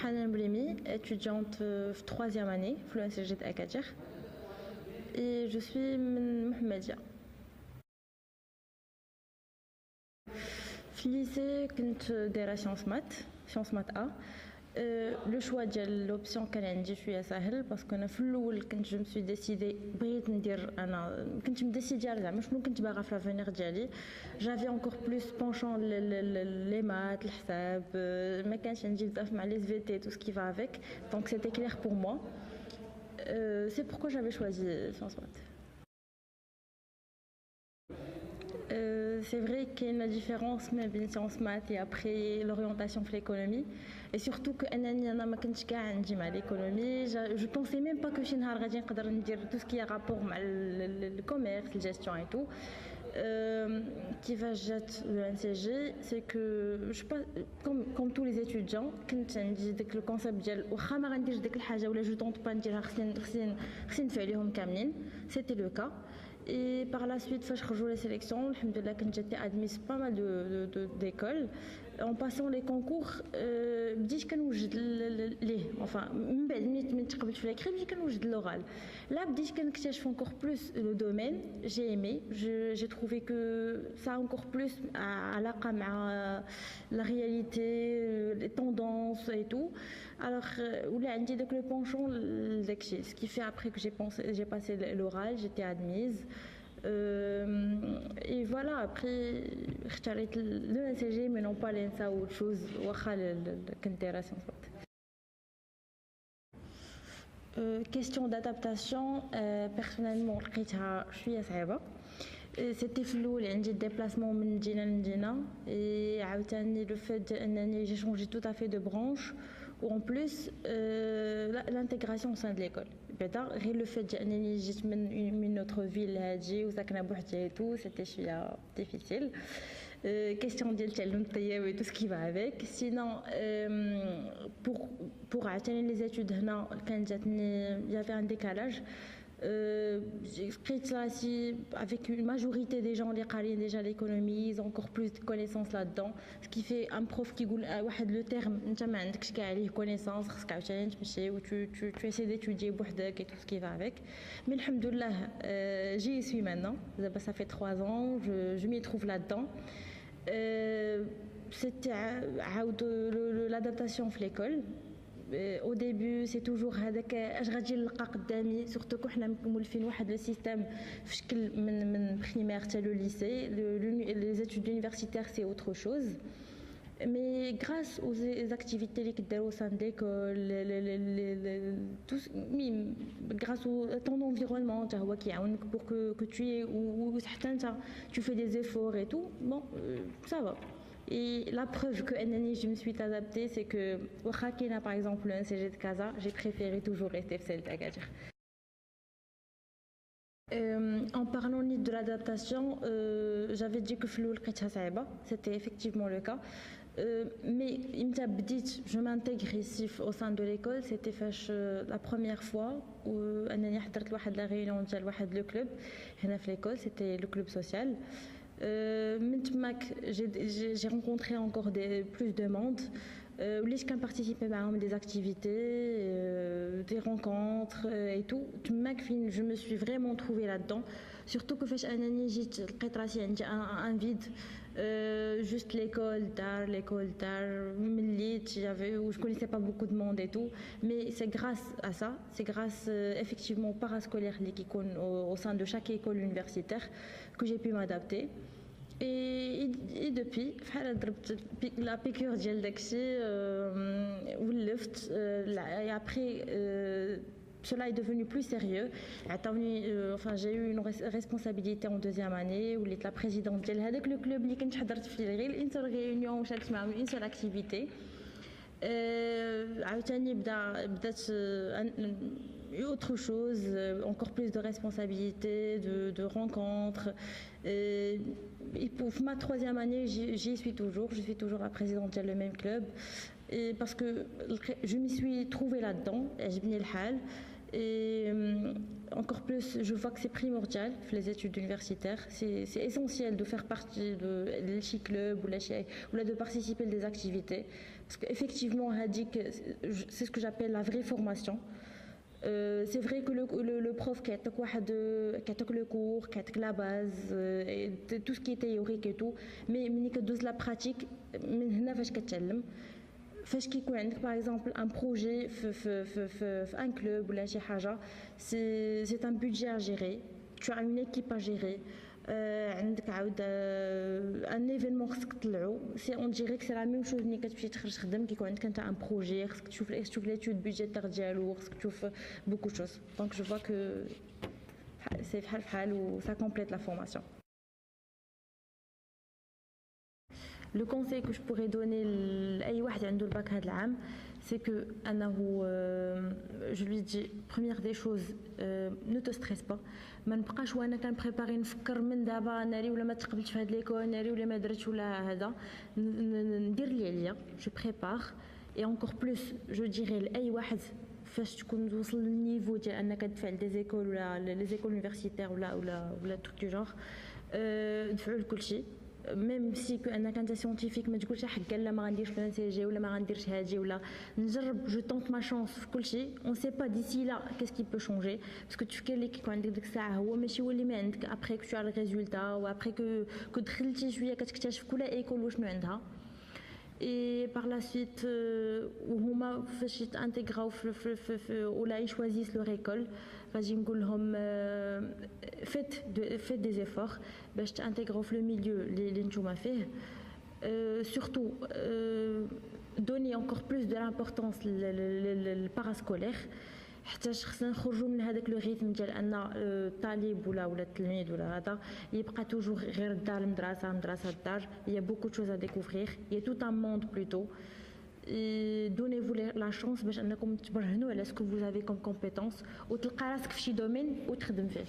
Hanan Brimi, étudiante troisième année, l'UNCG d'Agadir. Et je suis Mohamedia. Au lycée, كنت دايرة sciences maths A. Le choix ديال l'option كان عندي شويه ساهل باسكو انا في الاول كنت جو مسوي ديسيدي بغيت ندير انا كنت مديسيدي على زعما شنو كنت باغا في لافونيغ ديالي جافي انكور بلوس بونشون لي مات الحساب ما كانش عندي بزاف مع لي في تي تو سكي فا افيك دونك سيتي كلير بور موا سي بوركو جافي شوازي سciences maths. C'est vrai qu'il y a une différence entre sciences maths et après l'orientation de l'économie. Et surtout que je ne l'économie. Je ne pensais même pas que je allais dire tout ce qui a rapport avec le commerce, la gestion et tout. Qui va jeter le NCG, c'est que je pas comme tous les étudiants, quand on dit que le concept ديال واخا ما غنديرش ديك الحاجه ولا جو طونط با نديرها خصني نفع ليهم كاملين. C'était le cas. Et par la suite, quand je rejoue les sélections, j'étais admise pas mal d'écoles. En passant les concours, بديت كنوجد enfin من بعد ملي تقبلت في l'écrit بديت كنوجد l'oral. Là بديت كنكتشف encore plus le domaine. J'ai aimé. J'ai trouvé que ça a encore plus علاقة مع la réalité, les tendances et tout. Alors ولا عندي داك le penchant داكشي. Ce qui fait après que j'ai passé l'oral, j'étais admise. Et voilà, après اختاريت le NCG mais non pas l'ENSA ou autre chose واخا كنت دايره sciences maths. Question d'adaptation, personnellement لقيتها شويه صعيبه. C'était في الاول عندي déplacement من مدينه لمدينه et عاوتاني le fait انني j'ai changé tout à fait de branche ou en plus l'intégration au sein de l'école. غير le fait انني جيت من une autre ville هادي وساكنه بوحدي et tout, c'était شويه difficile. Question ديال التعلم الطياب et tout ce qui va avec. Sinon pour عاوتاني les études هنا كان جاتني il y avait un décalage. J'ai écrit ça aussi avec une majorité des gens qui قاريين déjà l'économie, ils ont encore plus de connaissances là-dedans, ce qui fait un prof qui يقول واحد le terme انت ما عندكش كاع عليه connaissance خصك عاوتاني تمشي و tu essaies d'étudier بوحدك et tout ce qui va avec. Mais alhamdoulilah j'y suis maintenant, ça fait 3 ans, je m'y trouve là-dedans. C'était l'adaptation في l'école. Au début c'est toujours هذاك اش غادي نلقى قدامي سورتو كو حنا مولفين واحد لو سيستيم في شكل من بريمير حتى لو ليسي les études universitaires c'est autre chose. Mais grâce aux activités اللي كداروا au sein de l'école grâce au ton environnement حتى هو كيعاونك pour que tu es ou حتى انت tu fais des efforts et tout bon ça va. Et la preuve que je me suis adaptée, c'est que Wakakina par exemple le NCG de Casa, j'ai préféré toujours rester celle d'Agadir. En parlant de l'adaptation, j'avais dit que c'était effectivement le cas. Mais je m'intègre ici au sein de l'école, c'était la première fois où j'ai حضرت la réunion de le club هنا في l'école, c'était le club social. J'ai rencontré encore plus de monde. Où j'ai participé à des activités, des rencontres et tout. Je me suis vraiment trouvée là-dedans. Surtout que j'ai un vide. Juste l'école d'art, où je connaissais pas beaucoup de monde et tout. Mais c'est grâce à ça, c'est grâce effectivement au parascolaire au sein de chaque école universitaire que j'ai pu m'adapter. Et depuis la piqûre ديال داكشي ولفت et après cela est devenu plus sérieux. Enfin j'ai eu une responsabilité en deuxième année où j'étais la présidente ديال هذاك le club اللي كنت حضرت فيه غير une seule réunion وشاركت معاهم une seule activité. عاوتاني بدات autre chose, encore plus de responsabilités, de rencontres. Et pour ma troisième année, j'y suis toujours. Je suis toujours la présidente du même club. Et parce que je m'y suis trouvée là-dedans. Et encore plus, je vois que c'est primordial les études universitaires. C'est essentiel de faire partie de l'Echi Club ou de participer à des activités. parce qu'effectivement c'est ce que j'appelle la vraie formation. C'est vrai que le prof qui a le cours, qui a la base, tout ce qui est théorique et tout, mais ملي كدوز la pratique من هنا فاش كتعلم. فاش كيكون عندك باغ اكزومبل ان بروجي في ان كلوب ولا شي حاجه سي ان بودجي ا جيري tu as une équipe à gérer عندك عاود ان ايفينمون خصك تطلعو سي اون ديري كو سي لا ميم شوز ملي كتمشي تخرج تخدم كيكون عندك انت ان بروجي خصك تشوف ليتود بودجيتير ديالو خصك تشوف بوكو شوز دونك جو فوا كو سي بحال و ça complète la formation. Le conseil que je pourrais donner à واحد عنده الباك هذا العام c'est que je lui dis première des choses ne te stresse pas ما نبقاش وانا كنبريباري نفكر من دابا ناري ولا ما تقبلتش في هاد ليكول ناري ولا ما درتش ولا هذا ندير اللي عليا جو بريبار et encore plus je dirais لاي واحد فاش تكون توصل للنيفو ديال انك تدفع لدي زيكول ولا لي زيكول يونيفرسيتير ولا توك دو جونغ دفعوا لكلشي ميم سي كو انك انت سيونتيفيك ما تقولش حق لا ما غنديرش لو سي جي ولا ما غنديرش هادي ولا نجرب جو طونت ما شونس في كلشي اون سي با ديسي لا كيس كي بو شونجي باسكو التفكير اللي كيكون عندك ديك الساعه هو ماشي هو اللي ما عندك ابري كو تو الريزولتا و ابري كو دخلتي شويه كتكتشف كل ايكول وشنو عندها. Et par la suite, وهما فاش يتانتيغراو ولا يشوازيس لور ايكول غادي نقول لهم faites des efforts باش تانتيغراو في لو ميليو اللي نتوما فيه. Surtout donner encore plus de l'importance للباراسكولير حتى خصنا نخرجوا من هذاك لو ريتم ديال ان الطالب ولا التلميذ ولا هذا يبقى توجور غير الدار المدرسه الدار. Il y a beaucoup de choses à découvrir, il y a tout un monde plutôt. Donnez-vous la chance باش انكم تبرهنوا على ce que vous avez comme compétence وتلقى راسك في شي دومين وتخدم فيه.